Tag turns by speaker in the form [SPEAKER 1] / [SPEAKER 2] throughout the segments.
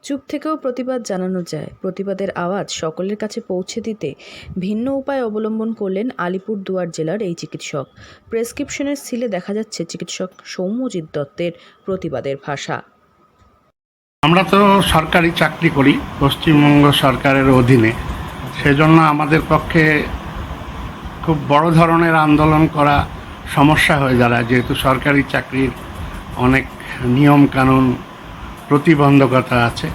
[SPEAKER 1] চুপ থেকেও প্রতিবাদ জানানো যায়। প্রতিবাদের আওয়াজ সকলের কাছে পৌঁছে দিতে ভিন্ন উপায় অবলম্বন করলেন আলিপুরদুয়ার জেলার এই চিকিৎসক। প্রেসক্রিপশনের সিলে দেখা যাচ্ছে চিকিৎসক সৌম্যজিৎ দত্তের প্রতিবাদের ভাষা।
[SPEAKER 2] আমরা তো সরকারি চাকরি করি পশ্চিমবঙ্গ সরকারের অধীনে, সেজন্য আমাদের পক্ষে খুব বড় ধরনের আন্দোলন করা সমস্যা হয়ে দাঁড়ায়, যেহেতু সরকারি চাকরির অনেক নিয়ম কানুন প্রতিবন্ধকতা আছে।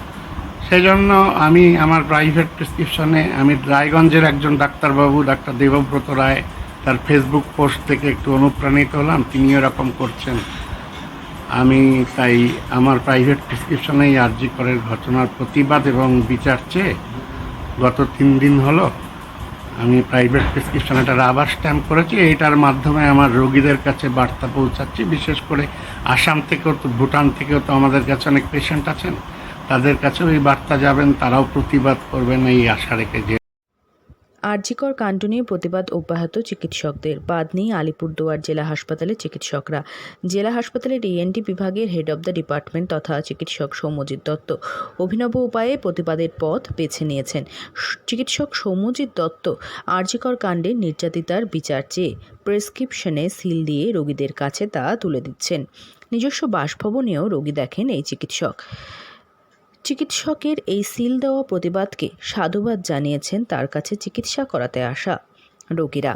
[SPEAKER 2] সেজন্য আমি আমার প্রাইভেট প্রেসক্রিপশনে আমি রায়গঞ্জের একজন ডাক্তারবাবু ডাক্তার দেবব্রত রায়, তার ফেসবুক পোস্ট থেকে একটু অনুপ্রাণিত হলাম, তিনি এরকম করছেন। আমি তাই আমার প্রাইভেট প্রেসক্রিপশনেই আরজি করের ঘটনার প্রতিবাদ এবং বিচার চেয়ে গত 3 দিন হলো আমি প্রাইভেট প্রেসক্রিপশন একটা রাবার স্ট্যাম্প করেছি। এইটার মাধ্যমে আমার রোগীদের কাছে বার্তা পৌঁছাচ্ছি। বিশেষ করে আসাম থেকেও তো, ভুটান থেকেও তো আমাদের কাছে অনেক পেশেন্ট আছেন, তাদের কাছেও এই বার্তা যাবেন, তারাও প্রতিবাদ করবেন এই আশা রেখে। যে
[SPEAKER 1] আরজিকর কাণ্ড নিয়ে প্রতিবাদ অব্যাহত চিকিৎসকদের। বাদ নিয়ে আলিপুরদুয়ার জেলা হাসপাতালে চিকিৎসকরা। জেলা হাসপাতালের ইএনটি বিভাগের হেড অব দ্য ডিপার্টমেন্ট তথা চিকিৎসক সৌম্যজিৎ দত্ত অভিনব উপায়ে প্রতিবাদের পথ বেছে নিয়েছেন। চিকিৎসক সৌম্যজিৎ দত্ত আরজিকর কাণ্ডে নির্যাতিতার বিচার চেয়ে প্রেসক্রিপশনে সিল দিয়ে রোগীদের কাছে তা তুলে দিচ্ছেন। নিজস্ব বাসভবনেও রোগী দেখেন এই চিকিৎসকের এই সিল দেওয়া প্রতিবাদকে সাধুবাদ জানিয়েছেন তার কাছে চিকিৎসা করাতে আসা রোগীরা।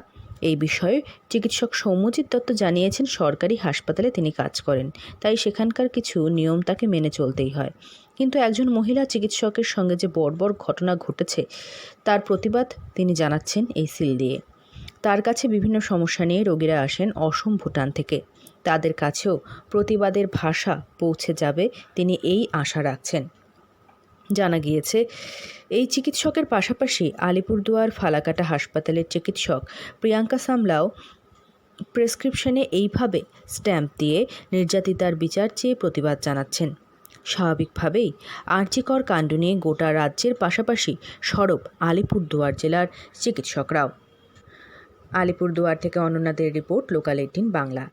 [SPEAKER 1] এই বিষয়ে চিকিৎসক সৌম্যজিৎ দত্ত জানিয়েছেন, সরকারি হাসপাতালে তিনি কাজ করেন, তাই সেখানকার কিছু নিয়ম তাকে মেনে চলতেই হয়। কিন্তু একজন মহিলা চিকিৎসকের সঙ্গে যে বর্বর ঘটনা ঘটেছে তার প্রতিবাদ তিনি জানাচ্ছেন এই সিল দিয়ে। তার কাছে বিভিন্ন সমস্যা নিয়ে রোগীরা আসেন অসম, ভুটান থেকে। তাদের কাছেও প্রতিবাদের ভাষা পৌঁছে যাবে তিনি এই আশা রাখছেন। জানা গিয়েছে, এই চিকিৎসকের পাশাপাশি আলিপুরদুয়ার ফালাকাটা হাসপাতালের চিকিৎসক প্রিয়াঙ্কা সামলাও প্রেসক্রিপশনে এইভাবে স্ট্যাম্প দিয়ে নির্যাতিতার বিচার চেয়ে প্রতিবাদ জানাচ্ছেন। স্বাভাবিকভাবেই আরজিকর কাণ্ড নিয়ে গোটা রাজ্যের পাশাপাশি সরব আলিপুরদুয়ার জেলার চিকিৎসকরাও। আলিপুরদুয়ার থেকে অনন্যাদের রিপোর্ট, লোকাল 18 বাংলা।